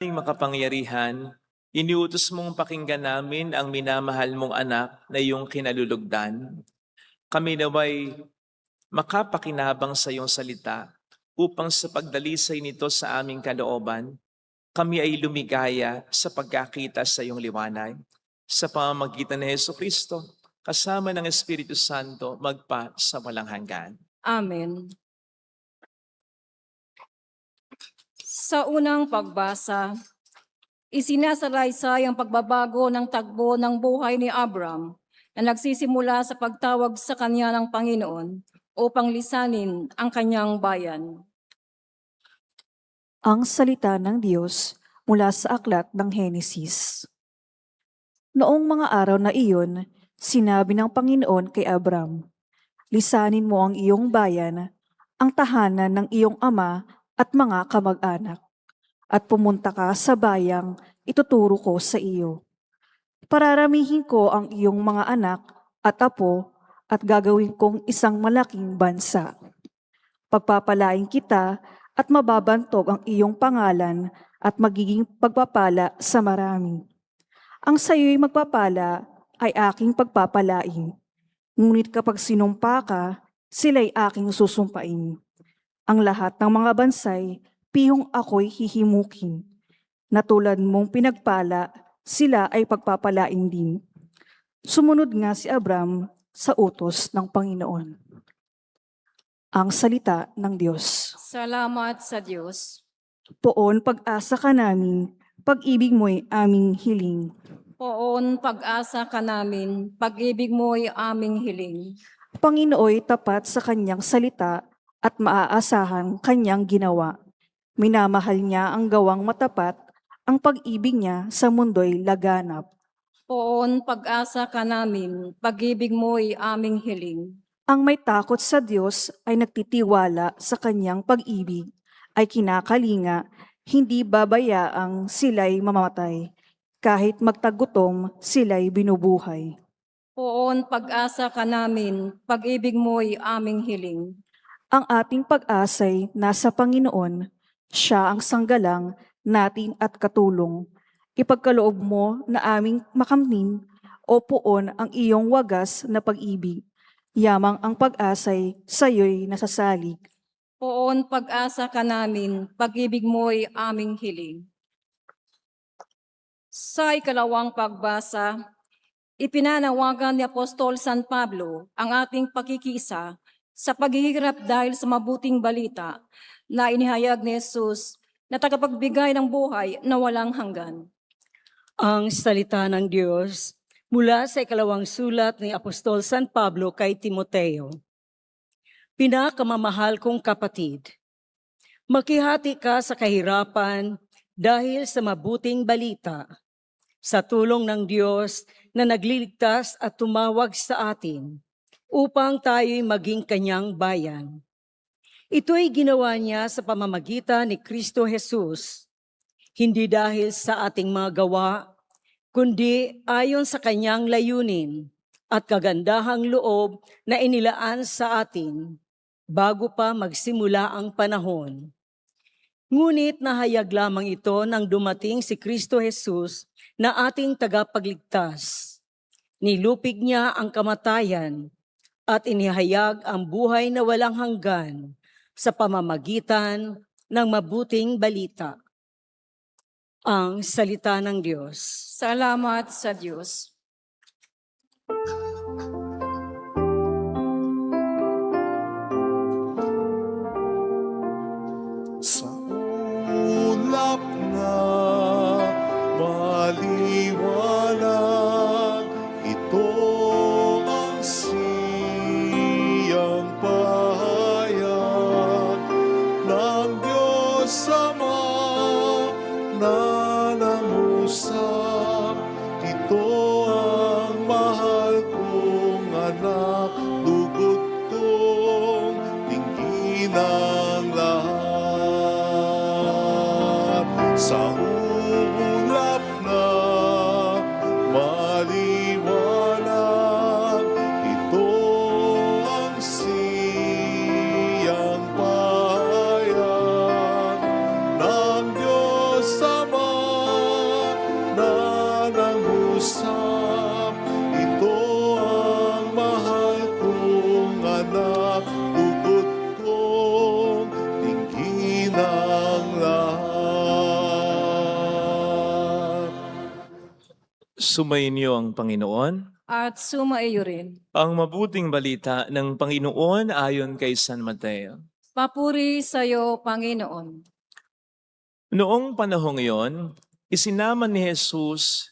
Makapangyarihan, iniutos mong pakinggan namin ang minamahal mong anak na iyong kinalulugdan. Kami naway makapakinabang sa iyong salita upang sa pagdalisay nito sa aming kalooban, kami ay lumigaya sa pagkakita sa iyong liwanag. Sa pamamagitan ni Jesucristo, kasama ng Espiritu Santo, magpa sa walang hanggan. Amen. Sa unang pagbasa, isinasalaysay ang pagbabago ng tagbo ng buhay ni Abram na nagsisimula sa pagtawag sa kanya ng Panginoon upang lisanin ang kanyang bayan. Ang salita ng Diyos mula sa aklat ng Henesis. Noong mga araw na iyon, sinabi ng Panginoon kay Abram, "Lisanin mo ang iyong bayan, ang tahanan ng iyong ama at mga kamag-anak, at pumunta ka sa bayang ituturo ko sa iyo. Pararamihin ko ang iyong mga anak at apo at gagawin kong isang malaking bansa. Pagpapalain kita at mababantog ang iyong pangalan at magiging pagpapala sa marami. Ang sayo'y magpapala ay aking pagpapalain. Ngunit kapag sinumpa ka, sila'y aking susumpain. Ang lahat ng mga bansay, pihong ako'y hihimukin. Na tulad mong pinagpala, sila ay pagpapalain din." Sumunod nga si Abram sa utos ng Panginoon. Ang salita ng Diyos. Salamat sa Diyos. Poon pag-asa ka namin, pag-ibig mo'y aming hiling. Poon pag-asa ka namin, pag-ibig mo'y aming hiling. Panginooy tapat sa kanyang salita at maaasahan kanyang ginawa. Minamahal niya ang gawang matapat, ang pag-ibig niya sa mundo'y laganap. Poon pag-asa ka namin, pag-ibig mo'y aming hiling. Ang may takot sa Diyos ay nagtitiwala sa kanyang pag-ibig, ay kinakalinga, hindi babayaang sila'y mamamatay, kahit magtagutom sila'y binubuhay. Poon pag-asa ka namin, pag-ibig mo'y aming hiling. Ang ating pag-asa'y nasa Panginoon, siya ang sanggalang natin at katulong. Ipagkaloob mo na aming makamnin, o poon ang iyong wagas na pag-ibig. Yamang ang pag-asa'y sa'yo'y nasasalig. Poon pag-asa ka namin, pag-ibig mo'y aming hiling. Sa ikalawang pagbasa, ipinanawagan ni Apostol San Pablo ang ating pakikisa sa paghihirap dahil sa mabuting balita na inihayag ni Jesus na tagapagbigay ng buhay na walang hanggan. Ang salita ng Diyos mula sa ikalawang sulat ni Apostol San Pablo kay Timoteo. Pinakamamahal kong kapatid, makihati ka sa kahirapan dahil sa mabuting balita, sa tulong ng Diyos na nagliligtas at tumawag sa atin upang tayo'y maging kanyang bayan. Ito'y ginawa niya sa pamamagitan ni Kristo Jesus, hindi dahil sa ating mga gawa, kundi ayon sa kanyang layunin at kagandahang loob na inilaan sa atin bago pa magsimula ang panahon. Ngunit nahayag lamang ito nang dumating si Kristo Jesus na ating tagapagligtas. Nilupig niya ang kamatayan at inihayag ang buhay na walang hanggan sa pamamagitan ng mabuting balita. Ang salita ng Diyos. Salamat sa Diyos. Sa ulap na maliwanag, ito ang siyang pahayag ng Diyos Ama na nangusap. Ito ang mahal kong anak, dugot kong tingginang lahat. Sa ulap na maliwanag, ito ang siyang pahayag ng Diyos Ama Sumainyo ang Panginoon. at sumaiyo rin. Ang mabuting balita ng Panginoon ayon kay San Mateo. Papuri sa iyo, Panginoon. Noong panahong iyon, isinama ni Jesus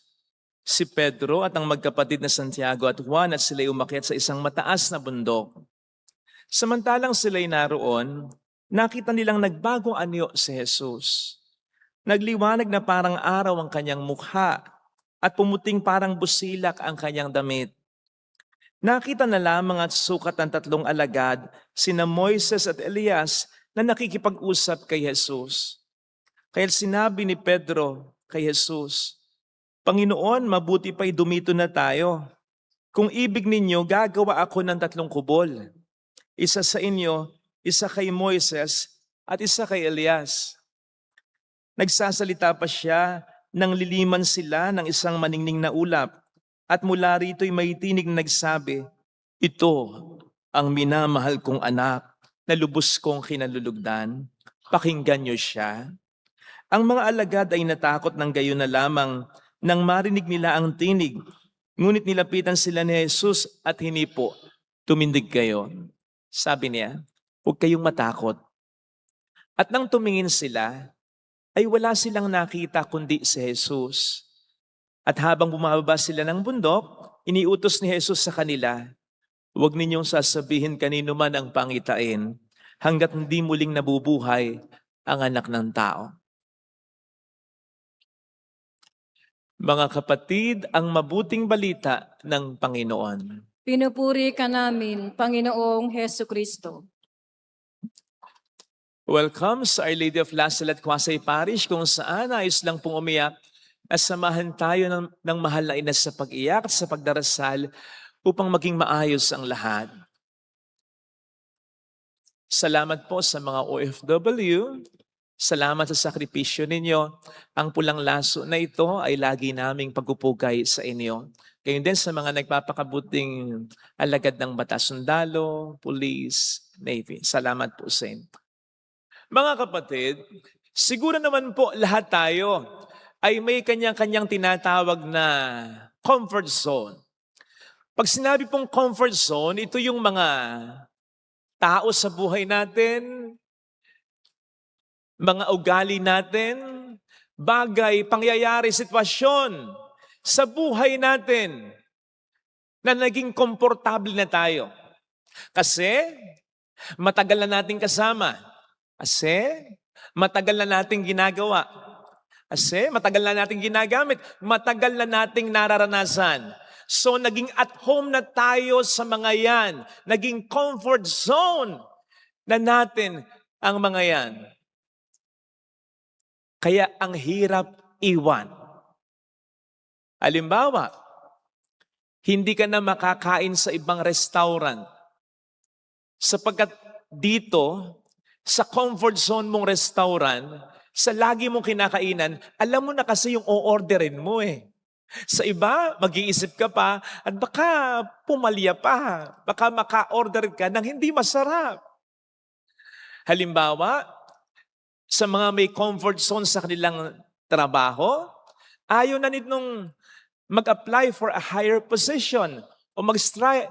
si Pedro at ang magkapatid na Santiago at Juan at sila'y umakyat sa isang mataas na bundok. Samantalang sila'y naroon, nakita nilang nagbagong anyo si Jesus. Nagliwanag na parang araw ang kanyang mukha at pumuting parang busilak ang kanyang damit. Nakita na lamang at sukat ng tatlong alagad, sina Moises at Elias, na nakikipag-usap kay Jesus. Kaya sinabi ni Pedro kay Jesus, Panginoon, mabuti pa'y dumito na tayo. Kung ibig ninyo, gagawa ako ng 3 kubol. Isa sa inyo, isa kay Moises, at isa kay Elias. Nagsasalita pa siya nang liliman sila ng isang maningning na ulap. At mula rito'y may tinig na nagsabi, ito ang minamahal kong anak na lubos kong kinalulugdan. Pakinggan niyo siya. Ang mga alagad ay natakot ng gayon na lamang nang marinig nila ang tinig. Ngunit nilapitan sila ni Jesus at hinipo, tumindig kayo. Sabi niya, huwag kayong matakot. At nang tumingin sila, ay wala silang nakita kundi si Jesus. At habang bumababa sila ng bundok, iniutos ni Jesus sa kanila, huwag ninyong sasabihin kanino man ang pangitain hanggat hindi muling nabubuhay ang anak ng tao. Mga kapatid, ang mabuting balita ng Panginoon. Pinupuri ka namin, Panginoong Heso Kristo. Welcome sa Our Lady of La Salle at Quasay Parish kung saan ayos lang pong umiyak at samahan tayo ng mahal na ina sa pag-iyak at sa pagdarasal upang maging maayos ang lahat. Salamat po sa mga OFW. Salamat sa sakripisyo ninyo. Ang pulang laso na ito ay lagi naming pagpupugay sa inyo. Gayon din sa mga nagpapakabuting alagad ng batas, sundalo, police, navy. Salamat po sa inyo. Mga kapatid, siguro naman po lahat tayo ay may kanyang-kanyang tinatawag na comfort zone. Pag sinabi pong comfort zone, ito yung mga tao sa buhay natin, mga ugali natin, bagay, pangyayari, sitwasyon sa buhay natin na naging komportable na tayo. Kasi matagal na nating kasama. Kasi matagal na nating ginagawa. Kasi matagal na nating ginagamit. Matagal na nating nararanasan. So naging at home na tayo sa mga yan. Naging comfort zone na natin ang mga yan. Kaya ang hirap iwan. Halimbawa, hindi ka na makakain sa ibang restaurant. Sapagkat dito, sa comfort zone mong restaurant, sa lagi mong kinakainan, alam mo na kasi yung o-orderin mo eh. Sa iba, mag-iisip ka pa at baka pumalya pa. Baka maka-order ka ng hindi masarap. Halimbawa, sa mga may comfort zone sa kanilang trabaho, ayaw na nitong mag-apply for a higher position o mag-try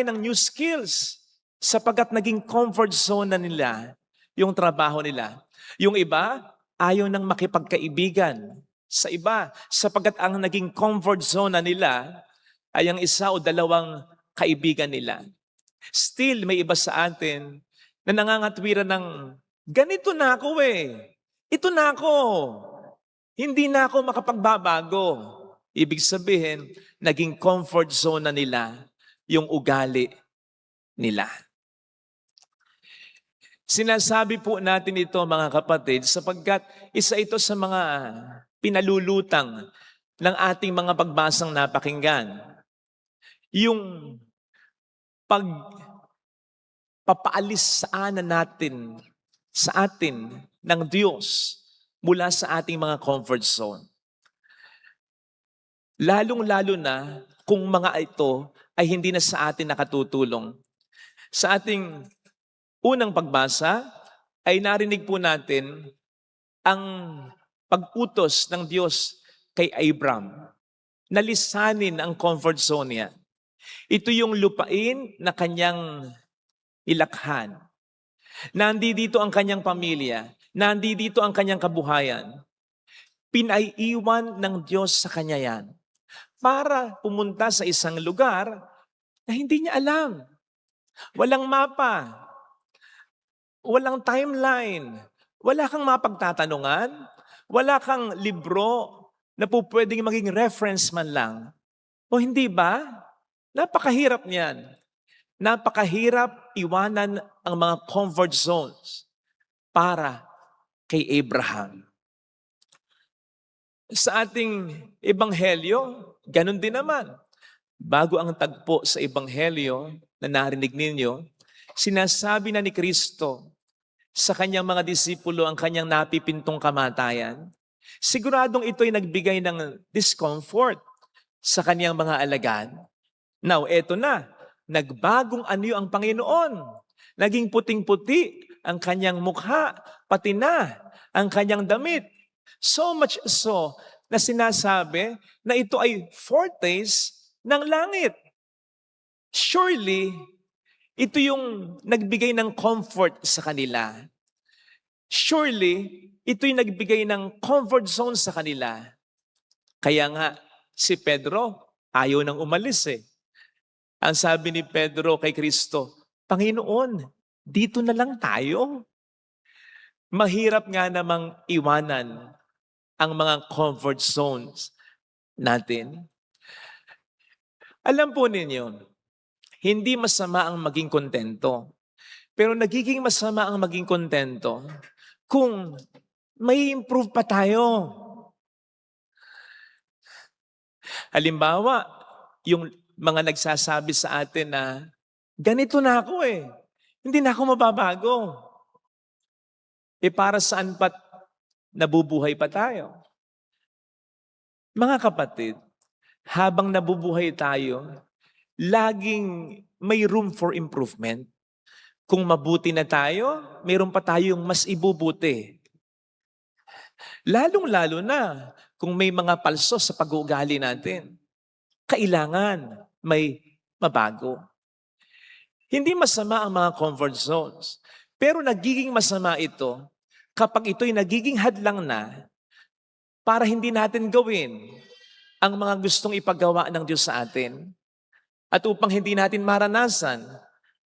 ng new skills sapagkat naging comfort zone na nila yung trabaho nila. Yung iba, ayaw nang makipagkaibigan sa iba sapagkat ang naging comfort zone na nila ay ang isa o dalawang kaibigan nila. Still, may iba sa atin na nangangatwiran ng, ganito na ako eh. Ito na ako. Hindi na ako makapagbabago. Ibig sabihin, naging comfort zone na nila yung ugali nila. Sinasabi po natin ito mga kapatid sapagkat isa ito sa mga pinalulutang ng ating mga pagbasang napakinggan. Yung pagpapaalis sa atin ng Diyos mula sa ating mga comfort zone. Lalong-lalo na kung mga ito ay hindi na sa atin nakatutulong. Sa ating unang pagbasa ay narinig po natin ang pag-utos ng Diyos kay Abram na lisanin ang comfort zone niya. Ito yung lupain na kanyang ilakhan. Nandito ang kanyang pamilya. Nandito ang kanyang kabuhayan. Pinaiiwan ng Diyos sa kanya yan para pumunta sa isang lugar na hindi niya alam. Walang mapa. Walang timeline. Wala kang mapagtatanungan. Wala kang libro na po pwedeng maging reference man lang. O hindi ba? Napakahirap niyan. Napakahirap iwanan ang mga comfort zones para kay Abraham. Sa ating ebanghelyo, ganun din naman. Bago ang tagpo sa ebanghelyo na narinig ninyo, sinasabi na ni Kristo sa kanyang mga disipulo ang kanyang napipintong kamatayan. Siguradong ito'y nagbigay ng discomfort sa kanyang mga alagad. Now, eto na. Nagbagong anyo ang Panginoon. Naging puting-puti ang kanyang mukha, pati na ang kanyang damit. So much so na sinasabi na ito ay foretaste ng langit. Surely, ito yung nagbigay ng comfort sa kanila. Surely, ito yung nagbigay ng comfort zone sa kanila. Kaya nga, si Pedro ayaw nang umalis eh. Ang sabi ni Pedro kay Kristo, Panginoon, dito na lang tayo. Mahirap nga namang iwanan ang mga comfort zones natin. Alam po ninyo, hindi masama ang maging kontento. Pero nagiging masama ang maging kontento kung may improve pa tayo. Halimbawa, yung mga nagsasabi sa atin na, ganito na ako eh. Hindi na ako mababago. Para saan pat nabubuhay pa tayo? Mga kapatid, habang nabubuhay tayo, laging may room for improvement. Kung mabuti na tayo, mayroon pa tayong mas ibubuti. Lalong-lalo na kung may mga palso sa pag-uugali natin. Kailangan may mabago. Hindi masama ang mga comfort zones. Pero nagiging masama ito kapag ito'y nagiging hadlang na para hindi natin gawin ang mga gustong ipagawa ng Diyos sa atin at upang hindi natin maranasan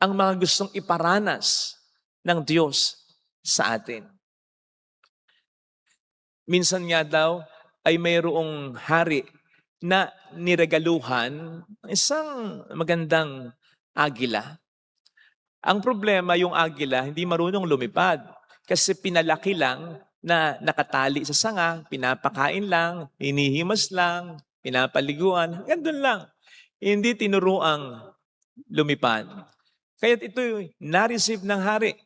ang mga gustong iparanas ng Diyos sa atin. Minsan nga daw ay mayroong hari na niregaluhan isang magandang agila. Ang problema, yung agila hindi marunong lumipad kasi pinalaki lang na nakatali sa sanga, pinapakain lang, hinihimas lang, pinapaliguan, gandun lang. Hindi tinuruang lumipad. Kaya ito na-receive ng hari.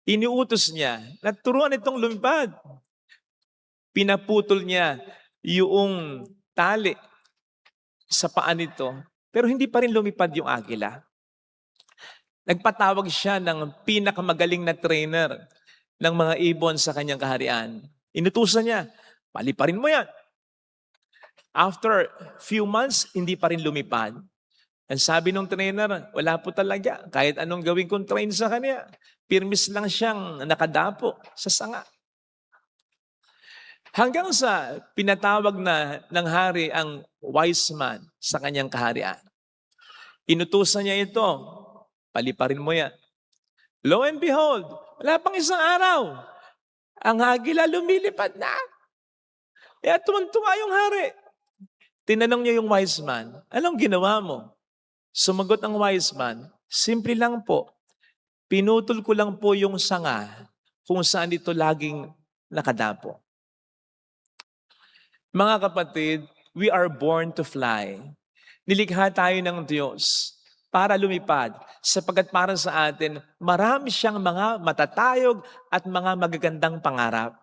Iniutos niya na turuan itong lumipad. Pinaputol niya yung tali sa paa nito, pero hindi pa rin lumipad yung agila. Nagpatawag siya ng pinakamagaling na trainer ng mga ibon sa kanyang kaharian. Inutusan niya, paliparin mo yan. After few months, hindi pa rin lumipad. Ang sabi ng trainer, wala po talaga. Kahit anong gawin kong train sa kanya, pirmis lang siyang nakadapo sa sanga. Hanggang sa pinatawag na ng hari ang wise man sa kanyang kaharian. Inutusan niya ito, paliparin mo yan. Lo and behold, wala pang isang araw. Ang agila lumilipad na. Kaya tuwan-tuwa yung hari. Tinanong niya yung wise man, anong ginawa mo? Sumagot ang wise man, simple lang po. Pinutol ko lang po yung sanga kung saan ito laging nakadapo. Mga kapatid, we are born to fly. Nilikha tayo ng Diyos para lumipad sapagkat para sa atin, marami siyang mga matatayog at mga magagandang pangarap.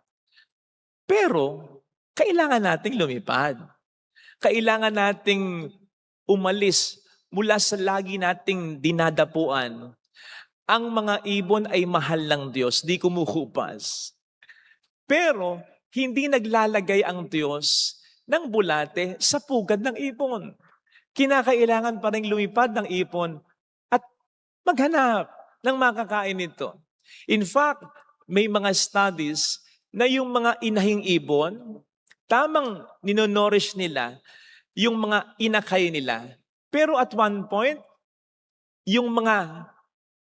Pero, kailangan nating lumipad. Kailangan nating umalis mula sa lagi nating dinadapuan. Ang mga ibon ay mahal ng Diyos, di kumukupas. Pero, hindi naglalagay ang Diyos ng bulate sa pugad ng ipon. Kinakailangan pa rin lumipad ng ipon at maghanap ng makakain nito. In fact, may mga studies na yung mga inahing ibon, tamang ninonorish nila yung mga inakay nila. Pero at one point, yung mga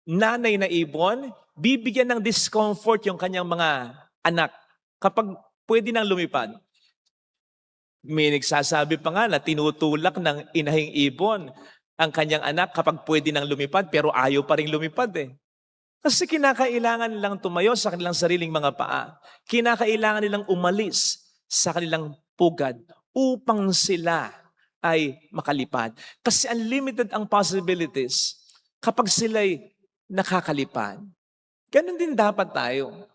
nanay na ibon, bibigyan ng discomfort yung kanyang mga anak kapag pwede nang lumipad. May nagsasabi pa nga na tinutulak ng inahing ibon ang kanyang anak kapag pwede nang lumipad pero ayaw pa rin lumipad eh. Kasi kinakailangan nilang tumayo sa kanilang sariling mga paa. Kinakailangan nilang umalis sa kanilang pugad upang sila ay makalipad. Kasi unlimited ang possibilities kapag sila'y nakakalipad. Ganon din dapat tayo.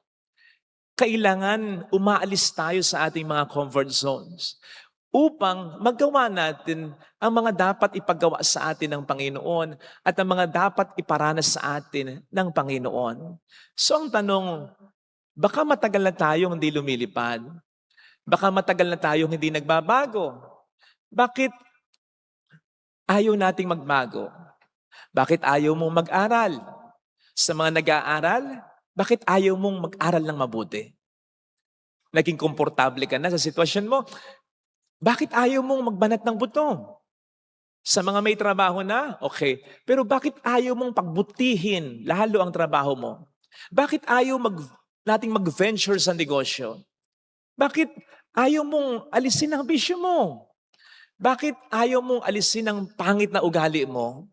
Kailangan umaalis tayo sa ating mga comfort zones upang magawa natin ang mga dapat ipagawa sa atin ng Panginoon at ang mga dapat iparanas sa atin ng Panginoon. So ang tanong, baka matagal na tayong hindi lumilipad? Baka matagal na tayong hindi nagbabago? Bakit ayaw nating magbago? Bakit ayaw mong mag-aral? Sa mga nag-aaral, bakit ayaw mong mag-aral ng mabuti? Naging komportable ka na sa sitwasyon mo. Bakit ayaw mong magbanat ng buto? Sa mga may trabaho na, okay. Pero bakit ayaw mong pagbutihin lalo ang trabaho mo? Bakit ayaw nating mag-venture sa negosyo? Bakit ayaw mong alisin ang bisyo mo? Bakit ayaw mong alisin ang pangit na ugali mo?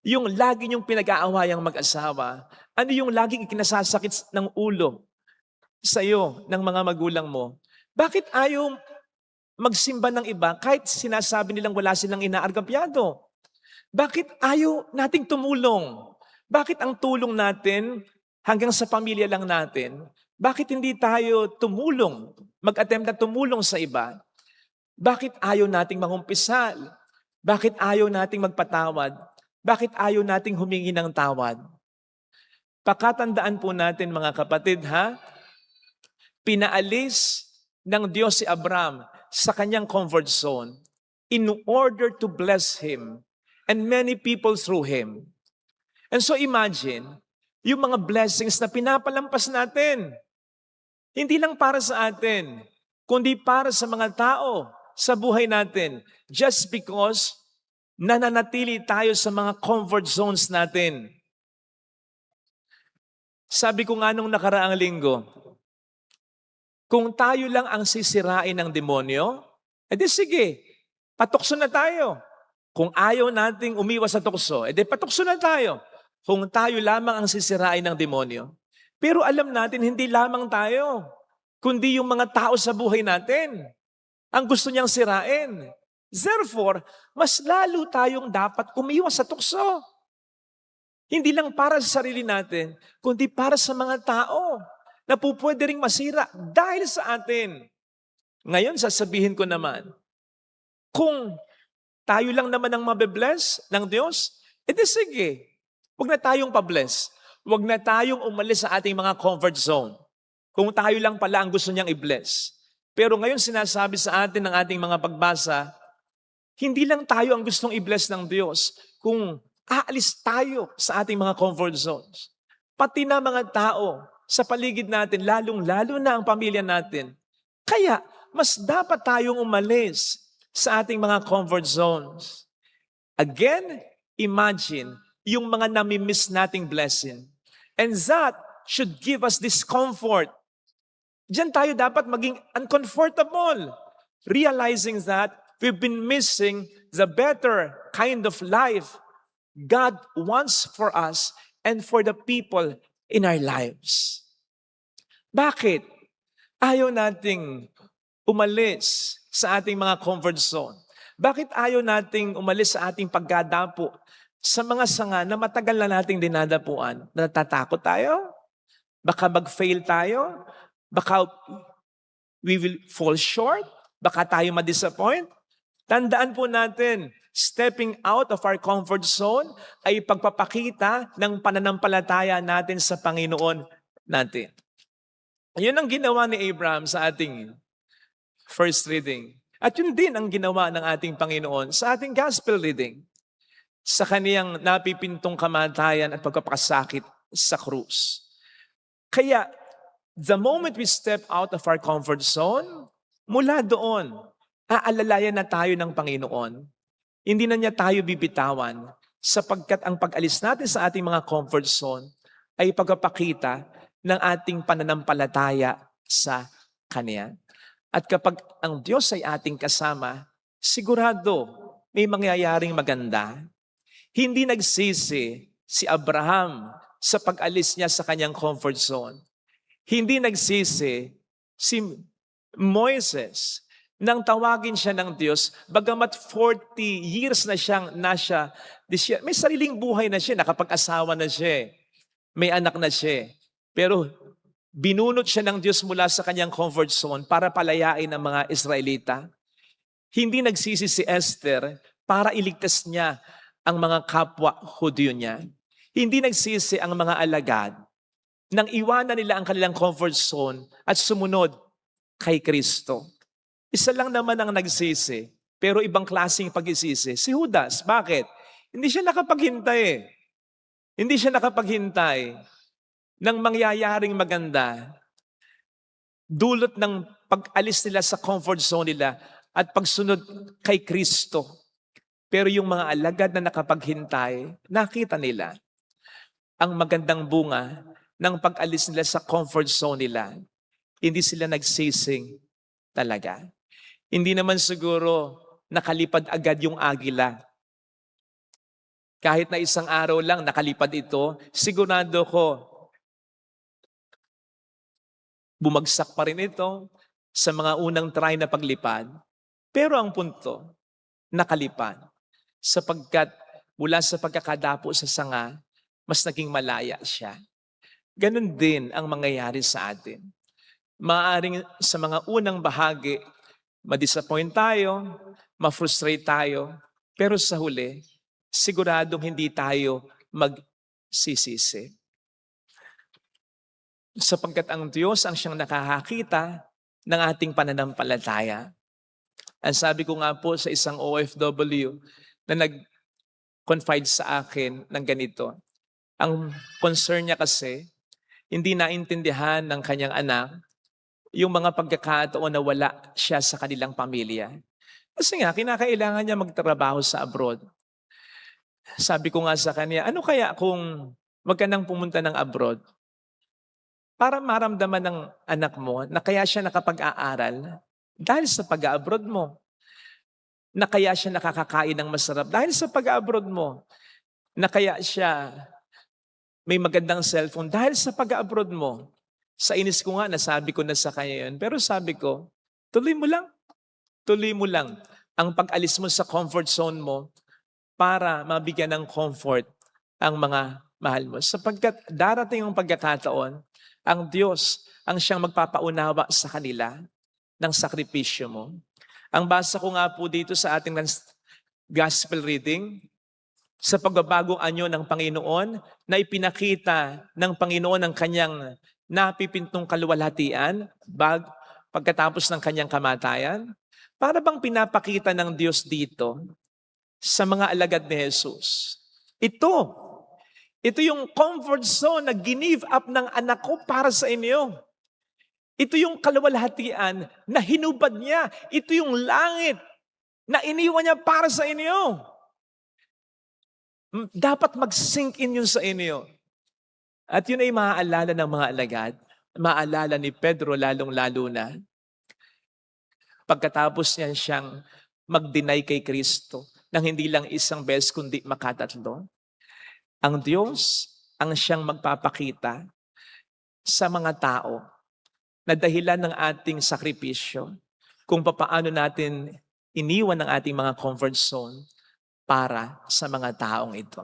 Yung lagi niyong pinag-aawayang mag-asawa, ano yung laging ikinasasakit ng ulo sa iyo ng mga magulang mo? Bakit ayaw magsimba ng iba kahit sinasabi nilang wala silang inaargabyado? Bakit ayaw nating tumulong? Bakit ang tulong natin hanggang sa pamilya lang natin? Bakit hindi tayo tumulong, mag-attempt na tumulong sa iba? Bakit ayaw nating mangumpisal? Bakit ayaw nating magpatawad? Bakit ayaw nating humingi ng tawad? Pakatandaan po natin mga kapatid ha, pinaalis ng Diyos si Abraham sa kanyang comfort zone in order to bless him and many people through him. And so imagine, yung mga blessings na pinapalampas natin, hindi lang para sa atin, kundi para sa mga tao sa buhay natin, just because nananatili tayo sa mga comfort zones natin. Sabi ko nga nung nakaraang linggo, kung tayo lang ang sisirain ng demonyo, edi sige, patukso na tayo. Kung ayaw nating umiwas sa tukso, edi patukso na tayo. Kung tayo lamang ang sisirain ng demonyo. Pero alam natin, hindi lamang tayo, kundi yung mga tao sa buhay natin ang gusto niyang sirain. Therefore, mas lalo tayong dapat umiwas sa tukso. Hindi lang para sa sarili natin, kundi para sa mga tao na pupwede ring masira dahil sa atin. Ngayon, sasabihin ko naman, kung tayo lang naman ang mabe-bless ng Diyos, edi sige, huwag na tayong pa-bless. Huwag na tayong umalis sa ating mga comfort zone. Kung tayo lang pala ang gusto niyang i-bless. Pero ngayon sinasabi sa atin ng ating mga pagbasa, hindi lang tayo ang gustong i-bless ng Diyos kung aalis tayo sa ating mga comfort zones. Pati na mga tao sa paligid natin, lalong-lalo na ang pamilya natin. Kaya, mas dapat tayong umalis sa ating mga comfort zones. Again, imagine yung mga nami-miss nating blessing. And that should give us discomfort. Diyan tayo dapat maging uncomfortable, realizing that we've been missing the better kind of life God wants for us and for the people in our lives. Bakit? Ayaw nating umalis sa ating mga comfort zone. Bakit ayaw nating umalis sa ating pagdadapo sa mga sanga na matagal na nating dinadapuan? Natatakot tayo? Baka mag-fail tayo? Baka we will fall short? Baka tayo ma-disappoint? Tandaan po natin, stepping out of our comfort zone ay pagpapakita ng pananampalataya natin sa Panginoon natin. Yun ang ginawa ni Abraham sa ating first reading. At yun din ang ginawa ng ating Panginoon sa ating gospel reading, sa kaniyang napipintong kamatayan at pagpapakasakit sa krus. Kaya, the moment we step out of our comfort zone, mula doon, aalalayan na tayo ng Panginoon. Hindi na niya tayo bibitawan sapagkat ang pag-alis natin sa ating mga comfort zone ay pagpapakita ng ating pananampalataya sa Kanya. At kapag ang Diyos ay ating kasama, sigurado may mangyayaring maganda. Hindi nagsisi si Abraham sa pag-alis niya sa kanyang comfort zone. Hindi nagsisi si Moises nang tawagin siya ng Diyos, bagamat 40 years na siyang may sariling buhay na siya, nakapag-asawa na siya, may anak na siya. Pero binunot siya ng Diyos mula sa kanyang comfort zone para palayain ang mga Israelita. Hindi nagsisi si Esther para iligtas niya ang mga kapwa Hudyo niya. Hindi nagsisi ang mga alagad nang iwanan nila ang kanilang comfort zone at sumunod kay Kristo. Isa lang naman ang nagsisi, pero ibang klaseng pagsisisi. Si Judas, bakit? Hindi siya nakapaghintay. Hindi siya nakapaghintay ng mangyayaring maganda. Dulot ng pag-alis nila sa comfort zone nila at pagsunod kay Kristo. Pero yung mga alagad na nakapaghintay, nakita nila ang magandang bunga ng pag-alis nila sa comfort zone nila. Hindi sila nagsising talaga. Hindi naman siguro nakalipad agad yung agila. Kahit na isang araw lang nakalipad ito, sigurado ko bumagsak pa rin ito sa mga unang try na paglipad. Pero ang punto, nakalipad. Sapagkat mula sa pagkakadapo sa sanga, mas naging malaya siya. Ganon din ang mangyayari sa atin. Maaaring sa mga unang bahagi, ma-disappoint tayo, ma-frustrate tayo, pero sa huli, siguradong hindi tayo magsisisi. Sapagkat ang Diyos ang siyang nakakakita ng ating pananampalataya. Ang sabi ko nga po sa isang OFW na nag-confide sa akin ng ganito, ang concern niya kasi, hindi naintindihan ng kanyang anak yung mga pagkakataon na wala siya sa kanilang pamilya. Kasi nga, kinakailangan niya magtrabaho sa abroad. Sabi ko nga sa kanya, ano kaya kung wag ka nang pumunta ng abroad para maramdaman ng anak mo na kaya siya nakapag-aaral dahil sa pag-abroad mo. Na kaya siya nakakakain ng masarap dahil sa pag-abroad mo. Na kaya siya may magandang cellphone dahil sa pag-abroad mo. Sa inis ko nga, nasabi ko na sa kanya yun. Pero sabi ko, tuloy mo lang. Tuloy mo lang ang pag-alis mo sa comfort zone mo para mabigyan ng comfort ang mga mahal mo. Sapagkat darating yung pagkakataon, ang Diyos ang siyang magpapaunawa sa kanila ng sakripisyo mo. Ang basa ko nga po dito sa ating gospel reading, sa pagbabagong anyo ng Panginoon na ipinakita ng Panginoon ang kanyang napipintong kaluwalhatian pagkatapos ng kanyang kamatayan, para bang pinapakita ng Diyos dito sa mga alagad ni Jesus. Ito yung comfort zone na give up ng anak ko para sa inyo. Ito yung kaluwalhatian na hinubad niya. Ito yung langit na iniwan niya para sa inyo. Dapat mag-sink in yun sa inyo. At yun ay maaalala ng mga alagad. Maaalala ni Pedro lalong-lalo na. Pagkatapos niyan siyang mag-deny kay Kristo nang hindi lang isang beses kundi makatatlo. Ang Diyos ang siyang magpapakita sa mga tao na dahilan ng ating sakripisyo kung papaano natin iniwan ang ating mga comfort zone para sa mga taong ito.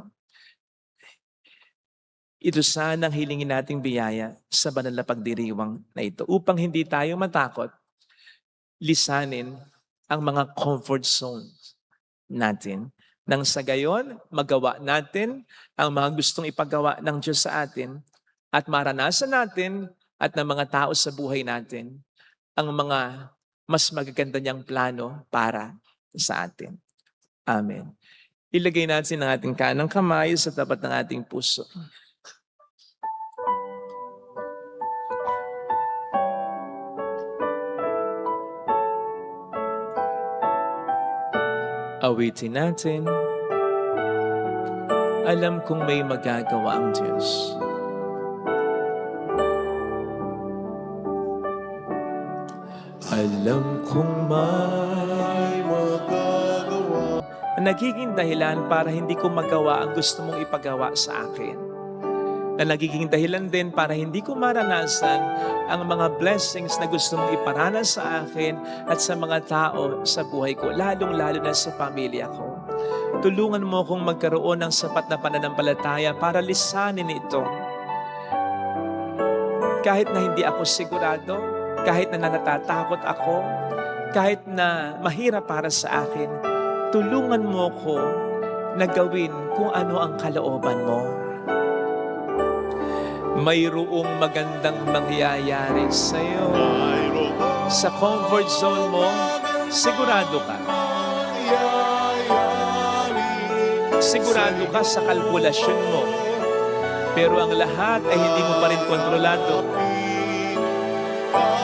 Ito sana ang hilingin nating biyaya sa banal na pagdiriwang na ito upang hindi tayo matakot lisanin ang mga comfort zones natin. Nang sa gayon, magawa natin ang mga gustong ipagawa ng Diyos sa atin at maranasan natin at ng mga tao sa buhay natin ang mga mas magaganda niyang plano para sa atin. Amen. Ilagay natin ang ating kanang kamay sa tapat ng ating puso. Awitin natin. Alam kong may magagawa ang Diyos. Alam kong Ay magagawa. nagiging dahilan para hindi ko magawa ang gusto mong ipagawa sa akin. Na nagiging dahilan din para hindi ko maranasan ang mga blessings na gusto mong iparanas sa akin at sa mga tao sa buhay ko, lalong-lalo na sa pamilya ko. Tulungan mo akong magkaroon ng sapat na pananampalataya para lisanin ito. Kahit na hindi ako sigurado, kahit na natatakot ako, kahit na mahirap para sa akin, tulungan mo ko na gawin kung ano ang kalooban mo. Mayroong magandang mangyayari sa iyo. Mayroong Sa comfort zone mo, sigurado ka. Sigurado ka sa kalkulasyon mo. Pero ang lahat ay hindi mo pa rin kontrolado.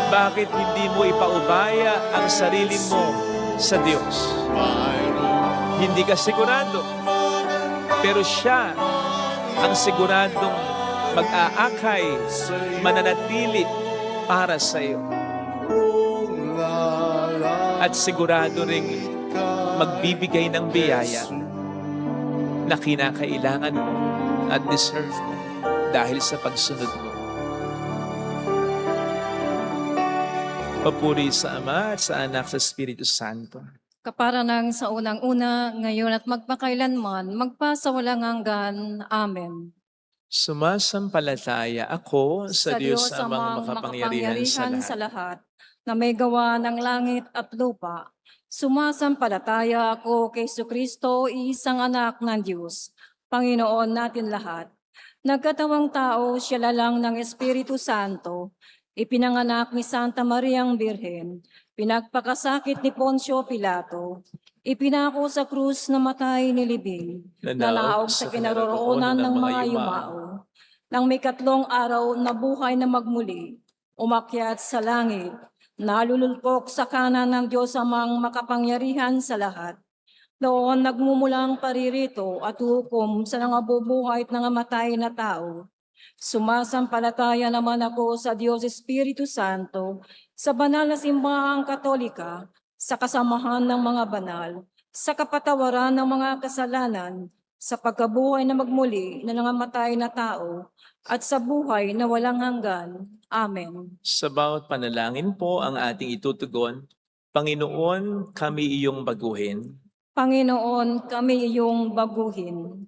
Bakit hindi mo ipaubaya ang sarili mo sa Diyos? Hindi ka sigurado. Pero siya ang siguradong mag-aakay, mananatili para sa iyo. At sigurado ring magbibigay ng biyaya na kinakailangan mo at deserve mo dahil sa pagsunod mo. Papuri sa Ama at sa Anak sa Espiritu Santo. Kapara ng sa unang-una, ngayon at magpakailanman, magpasawalang hanggan. Amen. Sumasampalataya ako sa Diyos amang makapangyarihan sa lahat. Na may gawa ng langit at lupa. Sumasampalataya ako kay Kristo, isang anak ng Diyos, Panginoon natin lahat. Nagkatawang tao, siya lalang ng Espiritu Santo, ipinanganak ni Santa Mariang Birhen, pinagpakasakit ni Poncio Pilato, ipinako sa krus na matay ni Libing, nanaog sa kinaroroonan ng mga yumao. Nang may 3 araw na buhay na magmuli, umakyat sa langit, nalululpok sa kanan ng Diyos amang makapangyarihan sa lahat. Doon nagmumulang paririto at hukom sa nangabubuhay at nangamatay na tao. Sumasampalataya naman ako sa Diyos Espiritu Santo, sa banal na simbahang Katolika, sa kasamahan ng mga banal, sa kapatawaran ng mga kasalanan, sa pagkabuhay na magmuli na nangamatay na tao, at sa buhay na walang hanggan. Amen. Sa bawat panalangin po ang ating itutugon, Panginoon, kami iyong baguhin. Panginoon, kami iyong baguhin.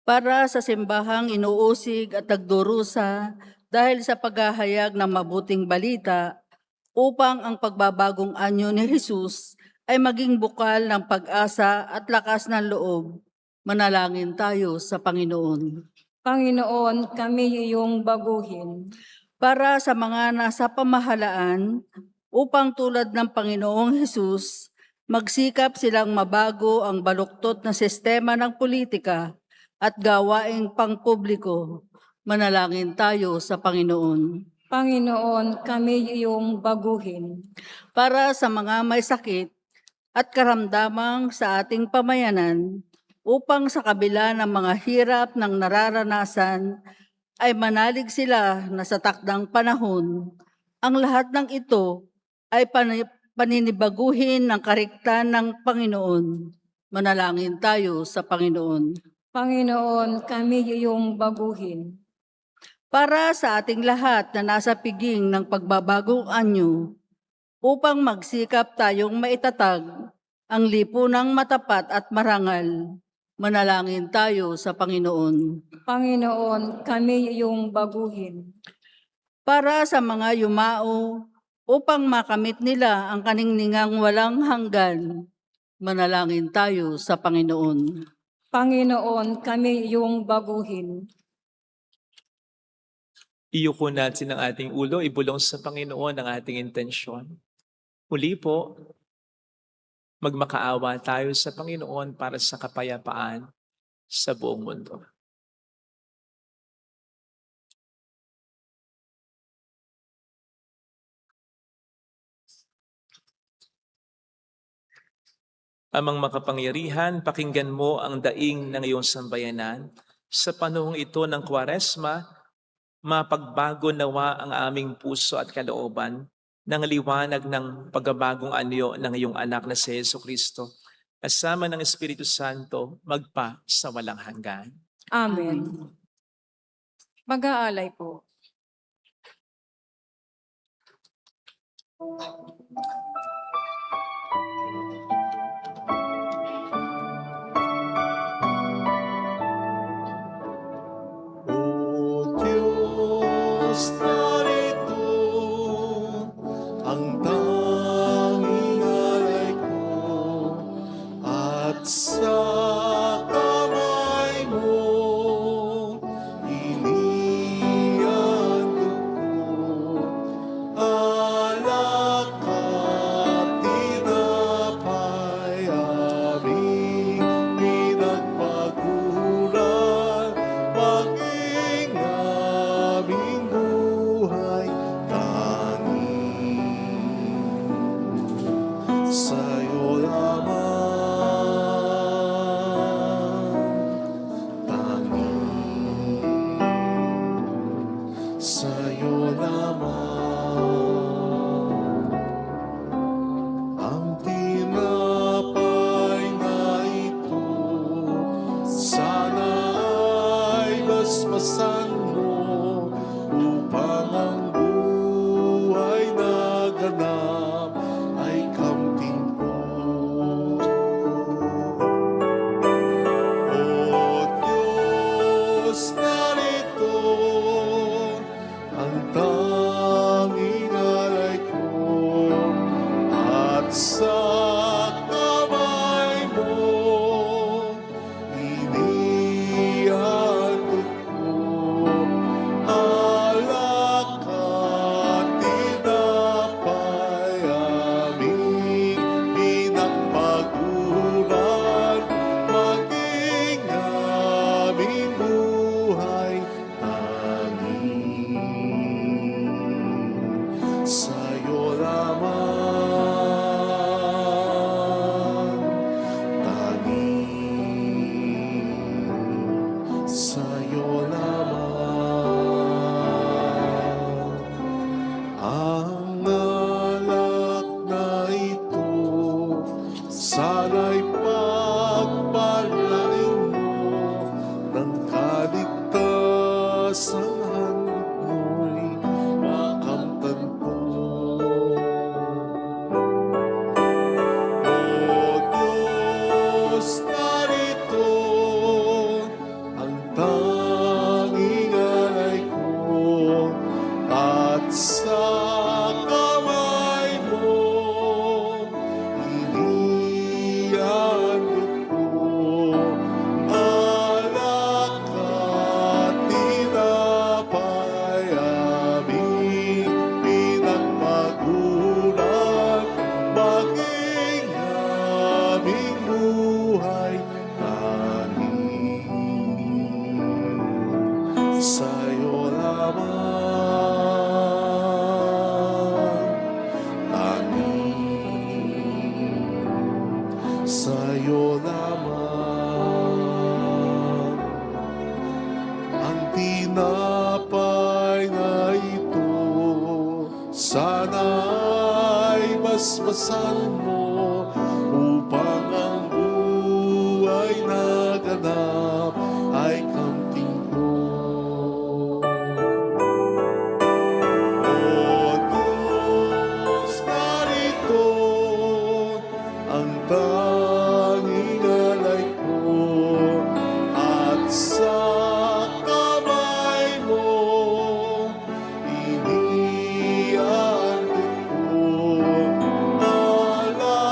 Para sa simbahang inuusig at nagdurusa dahil sa paghahayag ng mabuting balita upang ang pagbabagong anyo ni Jesus ay maging bukal ng pag-asa at lakas ng loob. Manalangin tayo sa Panginoon. Panginoon, kami iyong baguhin. Para sa mga nasa pamahalaan upang tulad ng Panginoong Jesus, magsikap silang mabago ang baluktot na sistema ng politika at gawaing pangpubliko. Manalangin tayo sa Panginoon. Panginoon, kami iyong baguhin. Para sa mga may sakit at karamdamang sa ating pamayanan, upang sa kabila ng mga hirap ng nararanasan, ay manalig sila na sa takdang panahon. Ang lahat ng ito ay paninibaguhin ng kariktan ng Panginoon. Manalangin tayo sa Panginoon. Panginoon, kami iyong baguhin. Para sa ating lahat na nasa piging ng pagbabagong anyo, upang magsikap tayong maitatag ang lipunang matapat at marangal. Manalangin tayo sa Panginoon. Panginoon, kami iyong baguhin. Para sa mga yumao, upang makamit nila ang kaningningang walang hanggan. Manalangin tayo sa Panginoon. Panginoon, kami iyong baguhin. Iyuko natin ang ating ulo, ibulong sa Panginoon ang ating intensyon. Muli po, magmakaawa tayo sa Panginoon para sa kapayapaan sa buong mundo. Amang makapangyarihan, pakinggan mo ang daing ng iyong sambayanan. Sa panahong ito ng Kwaresma, mapagbago nawa ang aming puso at kalooban ng liwanag ng pagbabagong anyo ng iyong anak na si Jesucristo. Kasama ng Espiritu Santo, magpa sa walang hanggan. Amen. Mag-aalay po. O Diyos, narito ang tanging alay ko at sa kamay mo inihandog ko alak at tinapay aming pinagpaguran maging aming buhay tanging sa'yo lamang, tanging sa'yo lamang ang tinapay na ito sana ay basbasan mo upang ang buhay na ganap ay kamtin ko. O Diyos, narito ang tanging alay ko at sa kamay mo inihandog ko alak at tinapay aming pinagpaguran maging aming buhay tanging sa'yo lamang, tanging sa'yo lamang ang alak na ito sana'y pagpalain mo ng kaligtasan mo'y makamtan ko. O Diyos, narito ang tanging alay ko at sa kamay mo inihandog ko alak at tinapay aming pinagpaguran maging aming buhay tanging sa'yo lamang, tanging sa'yo lamang ang tinapay na ito sana'y basbasan mo upang ang buhay na ganap ay kamtin ko. O Diyos, narito ang tanging alay ko at sa kamay mo inihandog ko alak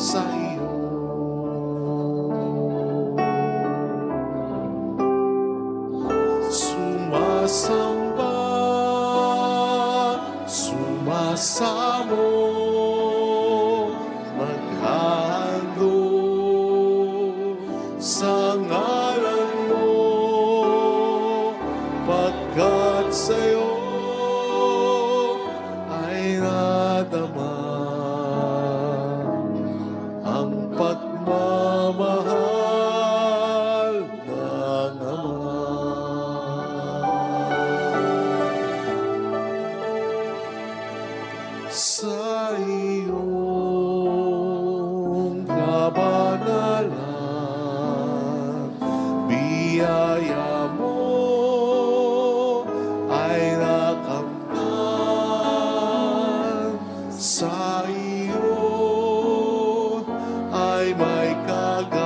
sa iyo. Sumasamba, sumasamo, maghahandog sa ngalan mo, pagkat sa'yo ay nadama ang pagmamahal ng Ama. Sa iyong kabanalan, biyaya mo ay nakamtan. Sa iyo ay may kagalakan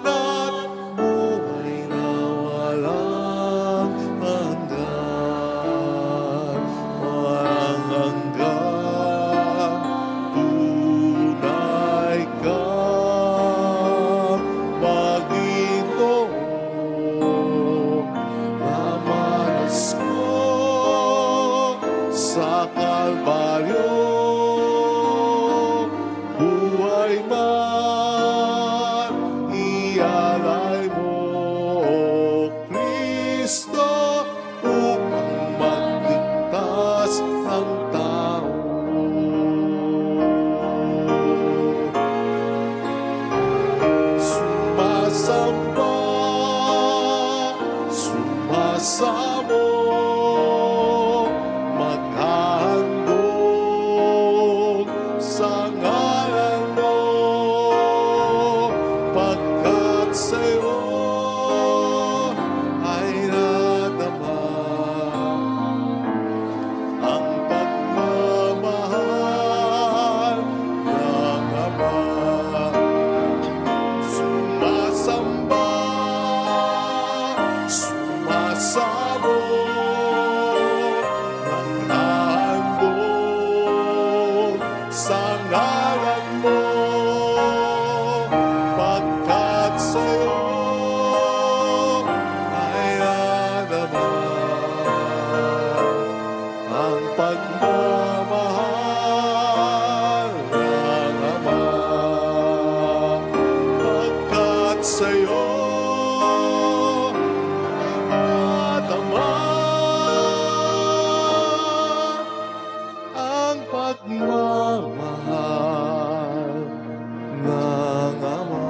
at buhay na walang hanggan. Walang hanggan, tunay kang Panginoon. Namalas ko sa Kalbaryo, buhay man ialay mo, Kristo, upang magligtas ang tao. Sumasamba, sumasamo, maghahandog sa ngalan mo, pagkat sa'yo ay nadama ang pagmamahal ng Ama. Sumasamba, sumasamo, maghahandog sa ngalan mo, pagkat sa'yo ay nadama ang pagmamahal ng Ama. Pagkat sa'yo nadama ang pagmamahal ng Ama.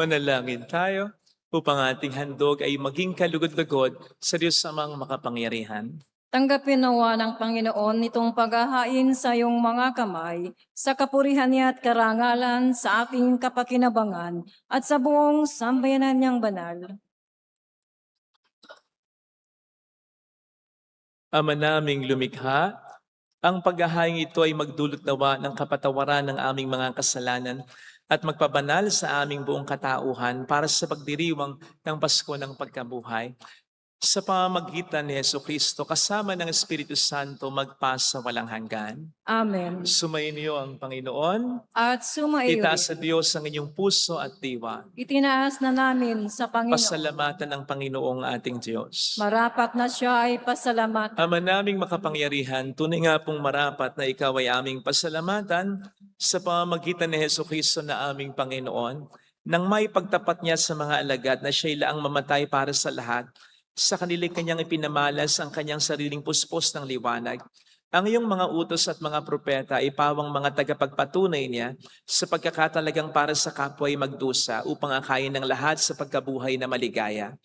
Manalangin tayo upang ating handog ay maging kalugod-lugod sa Diyos amang makapangyarihan. Tanggapin nawa ng Panginoon itong paghahain sa iyong mga kamay, sa kapurihan niya at karangalan sa ating kapakinabangan at sa buong sambayanan niyang banal. Ama naming lumikha, ang paghahain ito ay magdulot nawa ng kapatawaran ng aming mga kasalanan at magpabanal sa aming buong katauhan para sa pagdiriwang ng Pasko ng Pagkabuhay. Sa pamamagitan ni Jesucristo kasama ng Espiritu Santo magpasa walang hanggan. Amen. Sumainyo ang Panginoon. At sumaiyo Itaas sa rin. Diyos ang inyong puso at diwa. Itinaas na namin sa Panginoon. Pasalamatan ng Panginoong ating Diyos. Marapat na siya ay pasalamat. Ama naming makapangyarihan, tunay nga pong marapat na ikaw ay aming pasalamatan sa pamamagitan ni Jesucristo na aming Panginoon, nang may pagtapat niya sa mga alagad na siya'y laang mamatay para sa lahat, sa kanilang kanyang ipinamalas ang kanyang sariling puspos ng liwanag. Ang iyong mga utos at mga propeta ay pawang mga tagapagpatunay niya sa pagkakatalagang para sa kapwa ay magdusa upang akayin ng lahat sa pagkabuhay na maligaya.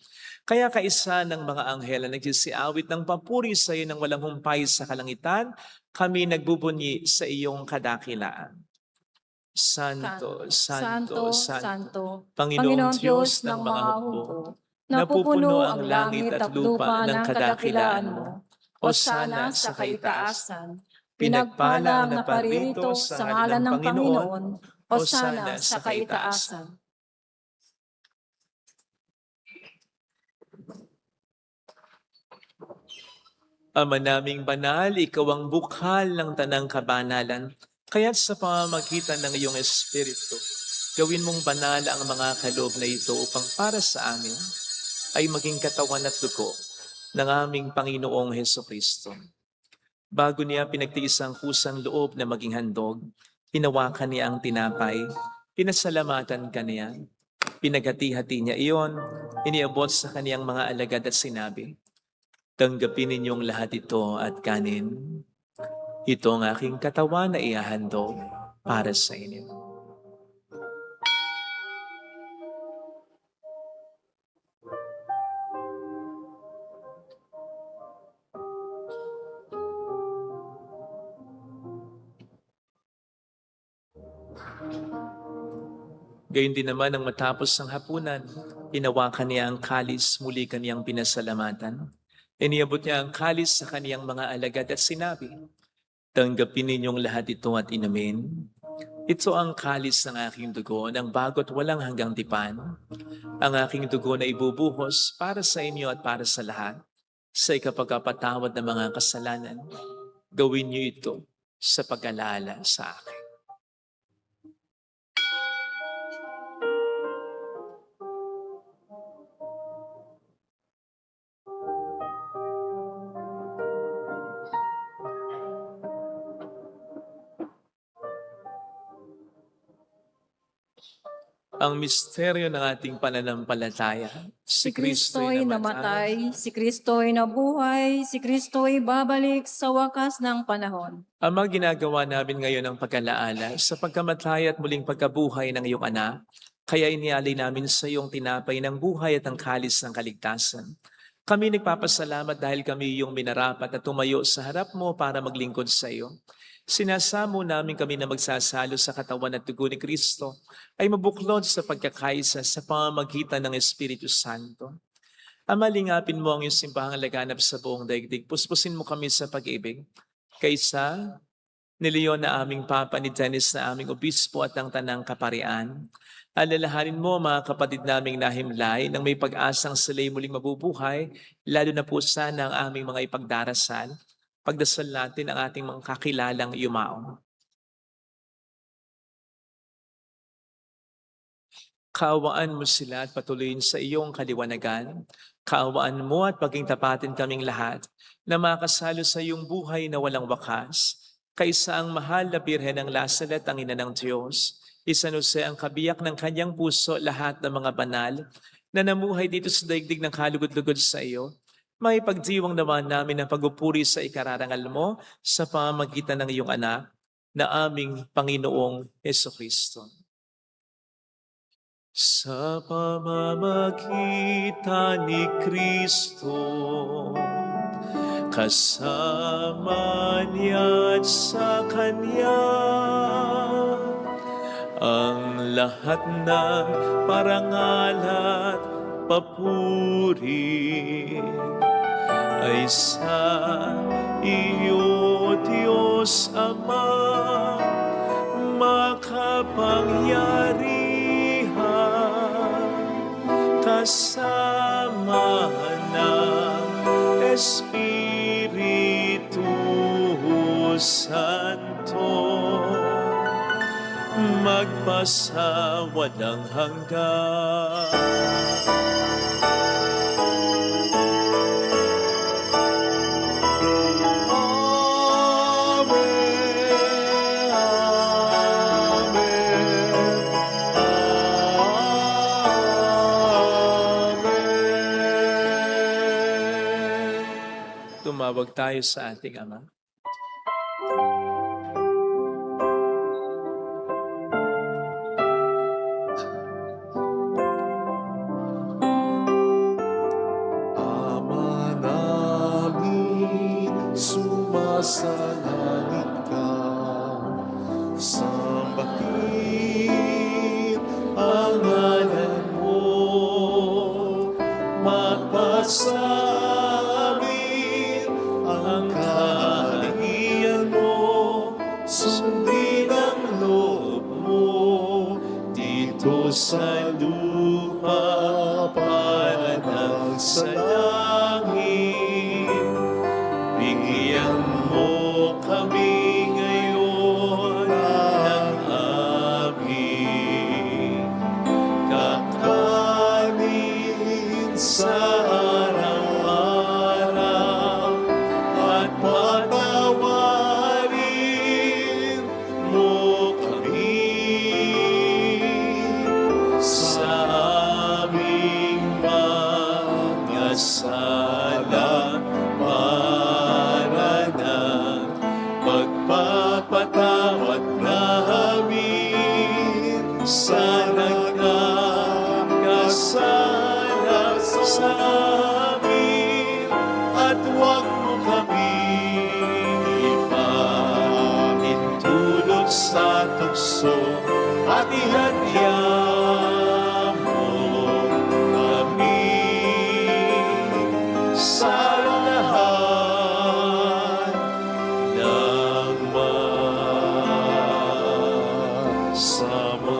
Kaya kaisa ng mga anghel na nagsisiawit ng papuri sa iyo ng walang humpay sa kalangitan, kami nagbubunyi sa iyong kadakilaan. Santo, Santo, Santo, Panginoong Diyos ng mga hukbo, napupuno ang langit at lupa ng kadakilaan mo. Hosana sa kaitaasan. Pinagpala ang naparirito sa ngalan ng Panginoon. Hosana sa kaitaasan. Ama naming banal, ikaw ang bukhal ng tanang kabanalan. Kaya't sa pamamagitan ng iyong Espiritu, gawin mong banal ang mga kaloob na ito upang para sa amin ay maging katawan at dugo ng aming Panginoong Hesukristo. Bago niya pinagtiis ang kusang loob na maging handog, hinawakan niya ang tinapay, pinasalamatan kaniya, pinaghati-hati niya iyon, iniabot sa kaniyang mga alagad at sinabi, "Tanggapin ninyong lahat ito at kanin. Ito ang aking katawan na ihahandog para sa inyo." Gayun din naman ang matapos ng hapunan, hinawakan niya ang kalis, muli kaniyang pinasalamatan. Iniabot niya ang kalis sa kaniyang mga alagad at sinabi, "Tanggapin ninyong lahat ito at inumin. Ito ang kalis ng aking dugo ng bago't walang hanggang tipan. Ang aking dugo na ibubuhos para sa inyo at para sa lahat, sa ikapagpapatawad ng mga kasalanan. Gawin niyo ito sa pag-alala sa akin." Ang misteryo ng ating pananampalataya. Si Kristo'y namatay, si Kristo'y nabuhay, si Kristo'y babalik sa wakas ng panahon. Ama, ginagawa namin ngayon ang pag-alaala sa pagkamatay at muling pagkabuhay ng iyong anak. Kaya inialay namin sa iyong tinapay ng buhay at ang kalis ng kaligtasan. Kami nagpapasalamat dahil kami iyong minarapat na tumayo sa harap mo para maglingkod sa iyo. Sinasamo namin kami na magsasalo sa katawan at dugo ni Kristo ay mabuklod sa pagkakaisa sa pamamagitan ng Espiritu Santo. Ama, lingapin mo ang iyong simbahang laganap sa buong daigdig. Puspusin mo kami sa pag-ibig. Kaysa ni Leon na aming Papa, ni Dennis na aming Obispo at ang Tanang Kaparian, alalahanin mo mga kapatid naming nahimlay nang may pag-asang sila'y muling mabubuhay, lalo na po sana ang aming mga ipagdarasal. Pagdasal natin ang ating mga kakilalang yumao. Kaawaan mo sila at patuloyin sa iyong kaliwanagan. Kaawaan mo at paging tapatin kaming lahat na makasalo sa iyong buhay na walang wakas. Kaysa ang mahal na Birhen ng Lasalet, ang ina ng Diyos, Isanuse ang kabiyak ng kanyang puso lahat ng mga banal na namuhay dito sa daigdig ng kalugod-lugod sa iyo. May pagdiwang naman namin ang pagupuri sa ikararangal mo sa pamamagitan ng iyong anak na aming Panginoong Hesukristo. sa pamamagitan ni Kristo, kasama niya at sa Kanya, ang lahat ng parangal at papuri ay sa iyo, Diyos Ama, makapangyarihan, kasama ng Espiritu Santo, magpasa walang hanggan. Tumawag tayo sa ating Ama. Ama namin, sumasalangit ka, sambahin ang ngalan mo, magpasa amin ang kahiyan mo, sundin ang loob mo dito sa lupa para ng sa langit. Bigyan mo kami ngayon ng aming kakanin sa araw-araw, at patawarin mo kami sa aming mga sala, para ng pagpapatawad namin sa nagkakasala sa amin, at huwag mo kami ipahintulot sa tukso, at ihadya mo kami sa lahat ng masama.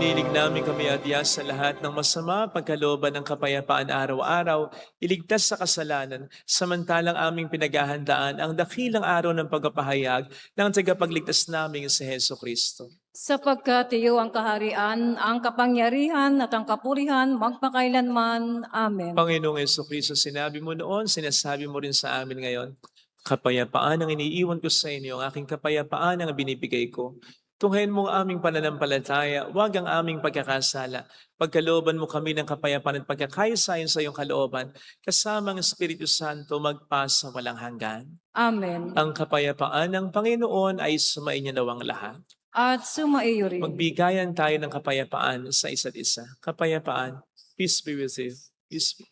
Inilig namin kami adya sa lahat ng masama, pagkalooban ng kapayapaan araw-araw, iligtas sa kasalanan, samantalang aming pinaghahandaan ang dakilang araw ng pagpapahayag ng tagapagligtas naming si Heso Kristo. Sapagkat iyo ang kaharian, ang kapangyarihan at ang kapurihan magpakailanman. Amen. Panginoong Heso Kristo, sinabi mo noon, sinasabi mo rin sa amin ngayon, kapayapaan ang iniiwan ko sa inyo, ang aking kapayapaan ang binibigay ko. Tunghayin mo ang aming pananampalataya, huwag ang aming pagkakasala. Pagkalooban mo kami ng kapayapaan at pagkakaisa-ayon sa iyong kalooban, kasama ang Espiritu Santo magpasa walang hanggan. Amen. Ang kapayapaan ng Panginoon ay sumainyo nawang lahat. At sumaiyo rin. Magbigayan tayo ng kapayapaan sa isa't isa. Kapayapaan. Peace be with you. Peace be.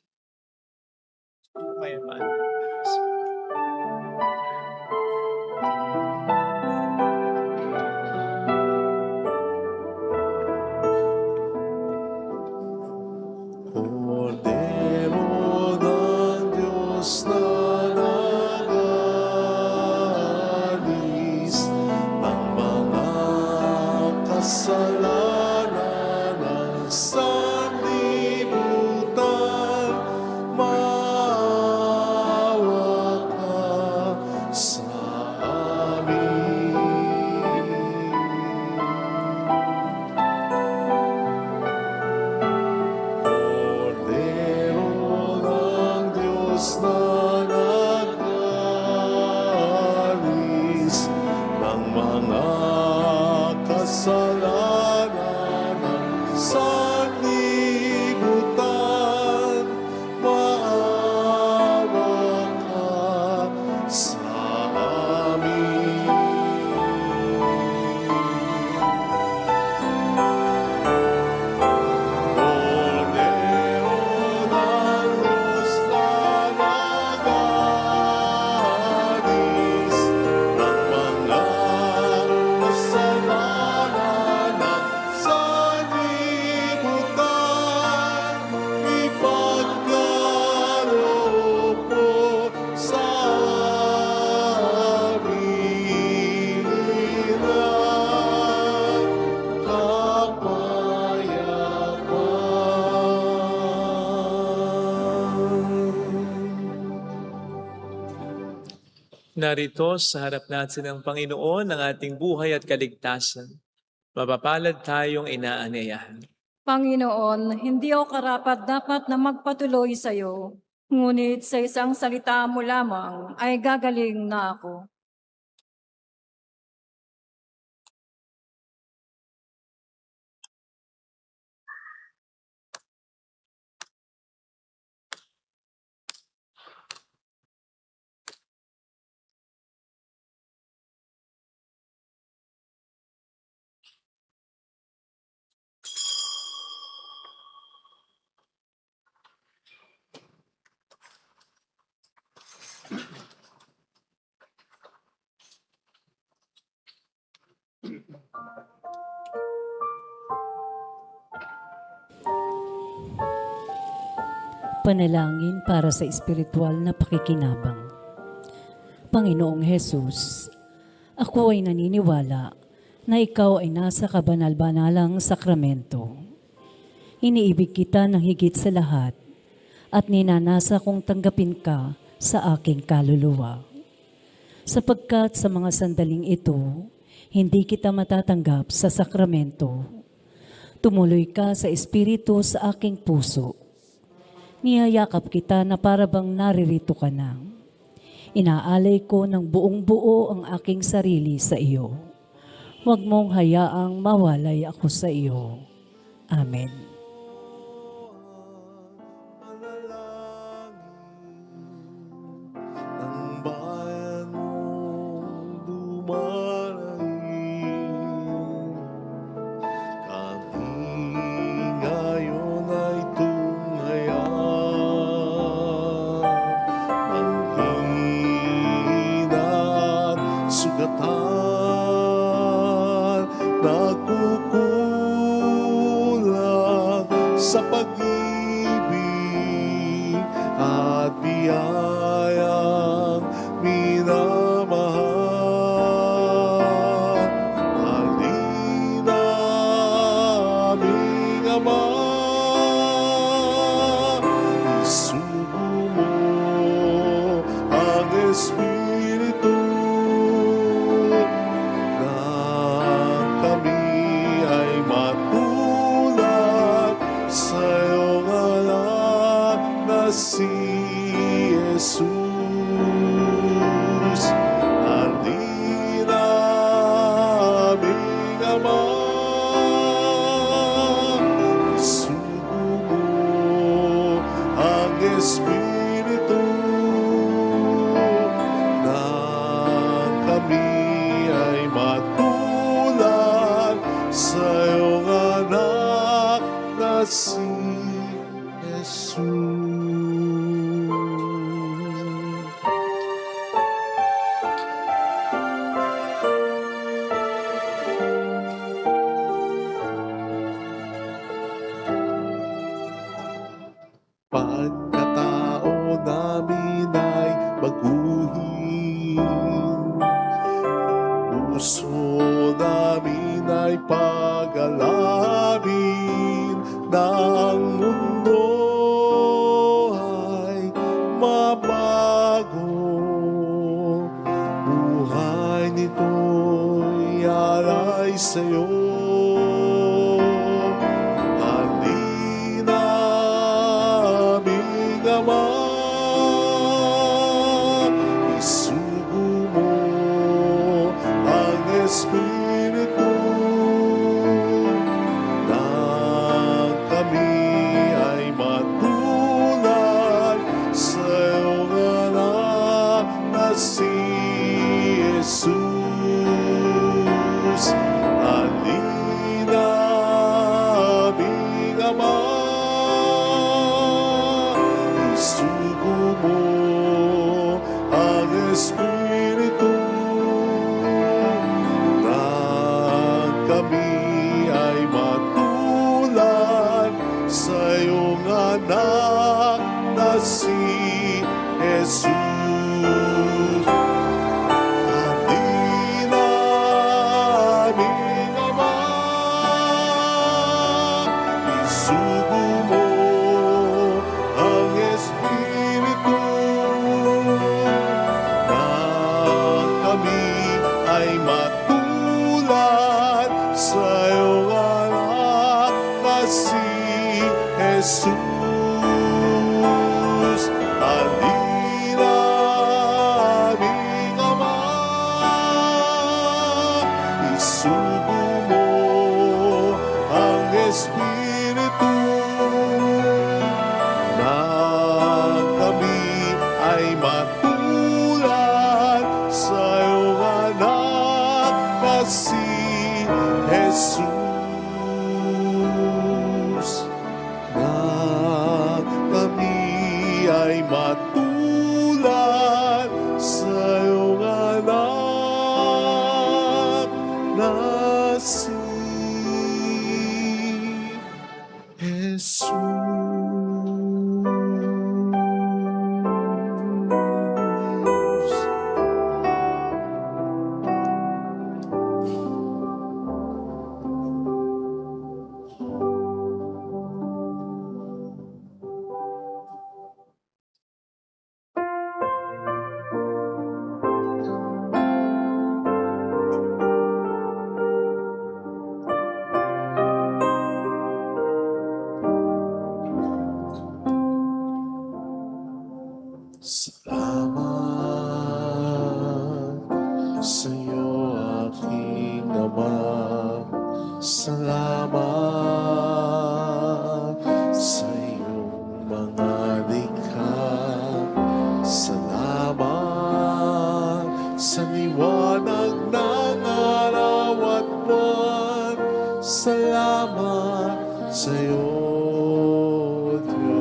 Kapayapaan. Kordero ng Diyos na nag-aalis ng mga kasalanan ng sanlibutan, maawa ka sa amin. Kordero ng Diyos na nag-aalis ng mga kasalanan ng sanlibutan, maawa ka sa amin. Narito sa harap natin ng Panginoon ang ating buhay at kaligtasan. Mapapalad tayong inaanyayahan. Panginoon, hindi ako karapat-dapat na magpatuloy sa iyo, ngunit sa isang salita mo lamang ay gagaling na ako. Panalangin para sa espiritual na pakikinabang. Panginoong Hesus, ako ay naniniwala na ikaw ay nasa kabanal-banalang sakramento. Iniibig kita ng higit sa lahat at ninanasa kong tanggapin ka sa aking kaluluwa. Sapagkat sa mga sandaling ito, hindi kita matatanggap sa sakramento. Tumuloy ka sa espiritu sa aking puso. Niyayakap kita na parabang naririto ka na. Inaalay ko ng buong buo ang aking sarili sa iyo. Huwag mong hayaang mawalay ako sa iyo. Amen. Ang bayan mong dumarating, kami ngayon ay tunghayang ang hina't sugatan, nagkukulang sa pag-ibig at biyayang minamahal. Halina, aming Ama, isugo mo ang Espiritu nang kami ay matulad sa iyong anak na si Jesus. Halina, aming Ama, isugo mo ang Espiritu nang kami ay matulad sa iyong anak na si Jesus. Pagkatao namin ay baguhin, puso namin ay pag-alabin, na ang mundo ay mabago. Buhay nito'y alay sa'yo. Halina, aming Ama, isugo mo ang Espiritu nang kami ay matulad sa iyong anak na si Jesus. Halina, aming Ama, isugo mo ang Espiritu nang kami ay matulad sa iyong anak na si Jesus. Halina, aming Ama, isugo mo ang Espiritu nang ay matulad sa iyong anak na si Jesus, na kami ay matulad sa iyong anak na si Jesus. Salamat sa iyo, aking Ama. Salamat sa iyong mga likha. Salamat sa liwanag ng araw at buwan. Salamat sa iyo, Diyos.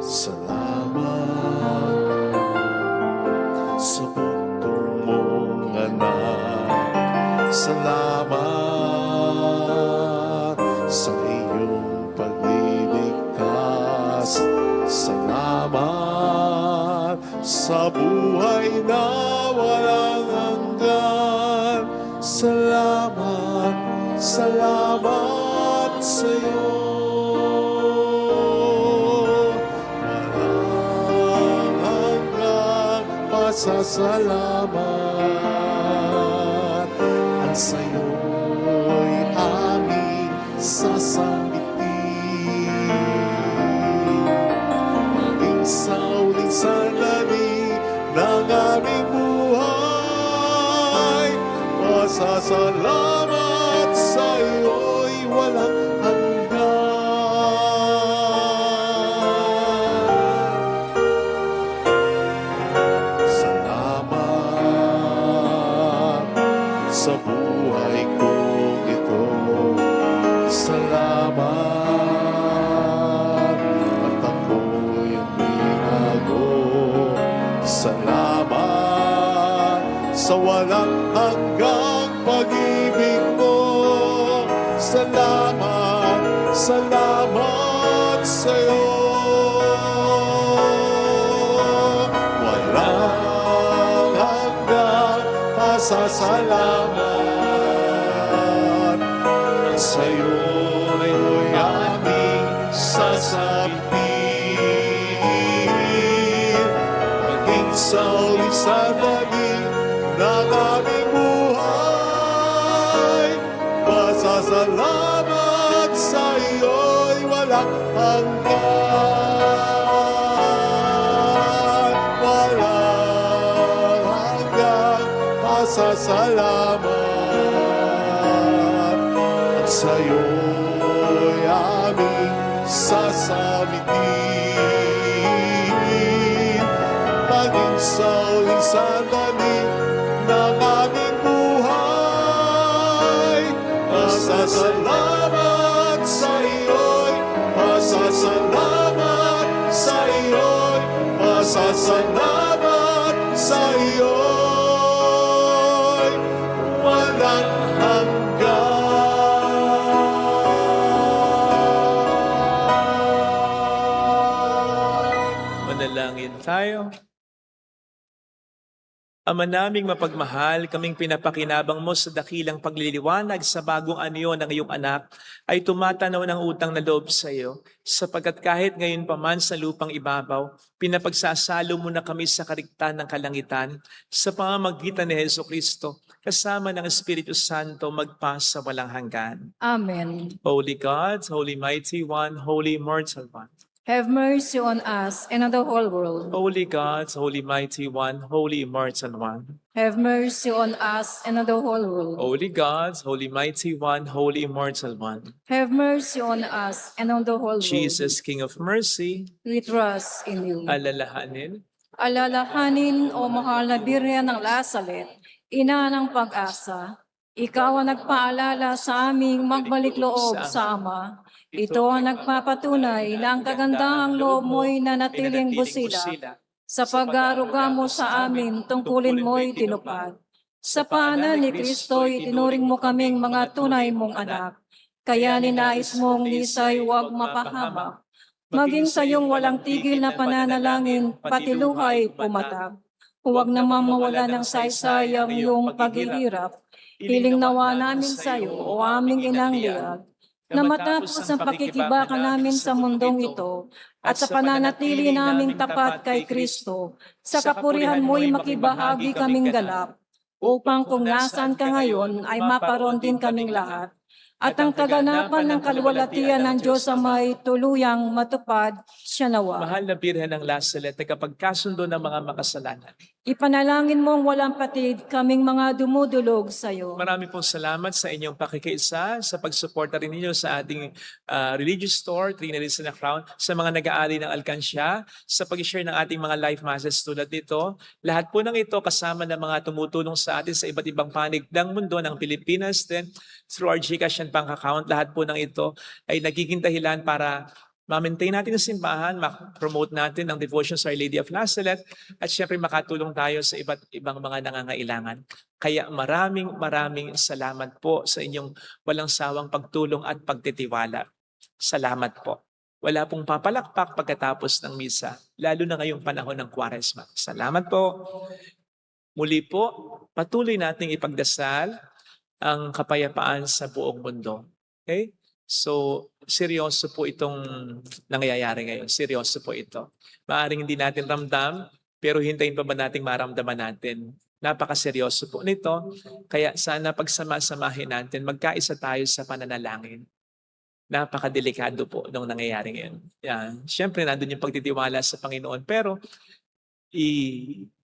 Salamat sa buktong mong anak. Salamat sa iyong pagliligtas. Salamat sa buhay na walang hanggan. Salamat, salamat sa iyo. Pasasalamat at sa'yo'y aming sasambitin. Maging sa uling sandali ng aming buhay, pasasalamat sa'yo'y walang hanggan. Sa buhay kong ito, salamat at ako'y binago. Salamat sa walang hanggang pag-ibig mo. Salamat, salamat sa'yo. Walang hanggang pasasalamat at sa'yo'y aming sasabihin. Maging sa uling sandali ng aming buhay, pasasalamat sa'yo'y walang hanggan. Walang hanggang pasasalamat at sa'yo'y aming sasamitin. Maging sa uling sandali ng aming buhay, pasasalamat sa'yo'y, pasasalamat sa'yo'y, pasasalamat sa'yo'y walang hanggan. Manalangin tayo. Ama naming mapagmahal, kaming pinapakinabang mo sa dakilang pagliliwanag sa bagong anyo ng iyong anak ay tumatanaw ng utang na loob sa iyo, sapagkat kahit ngayon pa man sa lupang ibabaw, pinapagsasalo mo na kami sa kariktan ng kalangitan sa pamamagitan ni Jesucristo, kasama ng Espiritu Santo magpa sa walang hanggan. Amen. Holy God, Holy Mighty One, Holy Immortal One, Have mercy on us and on the whole world. Holy God, Holy Mighty One, Holy Immortal One. Have mercy on us and on the whole world. Holy God, Holy Mighty One, Holy Immortal One. Have mercy on us and on the whole world. Jesus, King of Mercy, We trust in you. alalahanin. Alalahanin, O mahal na Birhen ng Lasalet, ina ng pag-asa, ikaw ang nagpaalala sa aming magbalik loob sa Ama. Ito ang nagpapatunay na ang kagandahang loob mo'y nanatiling busila. Sa pag-aaruga mo sa amin, tungkulin mo'y tinupad. Sa paanan ni Kristo, itinuring mo kaming mga tunay mong anak. Kaya ninais mong nisay huwag mapahamak. Maging sa iyong walang tigil na pananalangin, pati luhay pumatag. Huwag naman mawala ng saysay ang iyong paghihirap. Hiling nawa namin sa iyo, o aming inang liyag, na matapos ang pakikibaka namin sa mundong ito at sa pananatili naming tapat kay Kristo, sa kapurihan mo'y makibahagi kaming ganap, upang kung nasan ka ngayon ay maparoon din kaming lahat. At ang kaganapan ng kalwalatian ng Diyos ang may tuluyang matupad siya nawa. Mahal na Birhen ng Lasalet, kapag kasundo ng mga makasalanan. Ipanalangin mong walang patid kaming mga dumudulog sa iyo. Marami pong salamat sa inyong pakikiisa, sa pagsuporta rin ninyo sa ating religious store, Trinity na Crown, sa mga nag-aari ng alkansya, sa pag-share ng ating mga live masses tulad nito. Lahat po ng ito kasama ng mga tumutulong sa atin sa iba't ibang panig ng mundo ng Pilipinas, then through our GCash and bank account, lahat po ng ito ay nagiging dahilan para ma-maintain natin ang simbahan, ma-promote natin ang devotion sa Our Lady of Lasalet, at syempre makatulong tayo sa iba't ibang mga nangangailangan. Kaya maraming salamat po sa inyong walang sawang pagtulong at pagtitiwala. Salamat po. Wala pong papalakpak pagkatapos ng misa, lalo na ngayong panahon ng Kwaresma. Salamat po. Muli po, patuloy nating ipagdasal ang kapayapaan sa buong mundo. Okay? So, seryoso po itong nangyayari ngayon. Seryoso po ito. Maaring hindi natin ramdam, pero hintayin pa ba nating maramdaman natin? Napakaseryoso po nito. Kaya sana pagsama-samahin natin, magkaisa tayo sa pananalangin. Napakadelikado po nung nangyayari ngayon. Yan. Siyempre, nandun yung pagtitiwala sa Panginoon, pero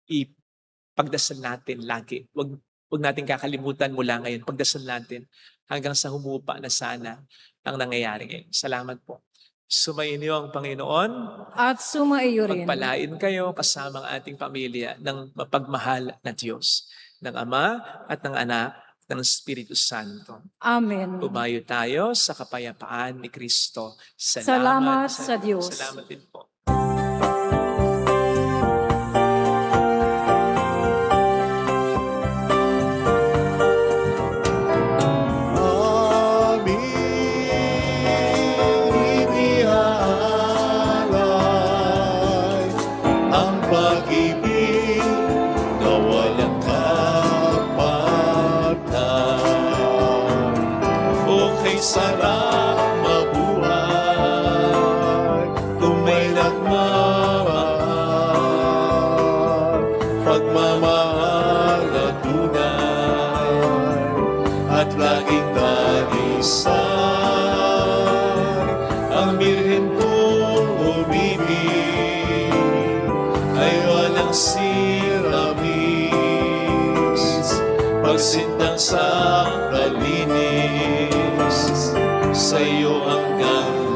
ipagdasal natin lagi. Huwag natin kakalimutan mula ngayon. Pagdasal natin hanggang sa humupa na sana ang nangyayari ngayon. Salamat po. Sumainyo ang Panginoon. At sumaiyo rin. Pagpalain kayo kasama ang ating pamilya ng mapagmahal na Diyos, ng Ama at ng Anak, ng Espiritu Santo. Amen. Umayo tayo sa kapayapaan ni Kristo. Salamat sa Diyos. Salamat din po. Iniaalay ang pag-ibig na walang kapatan. O kay sarap mabuhay kung may nagmamahal, pagmamahal na tunay at laging darisay. Ang Birhen kong umibig ay walang siramis, pagsintang sa kalinis, sa iyo hanggang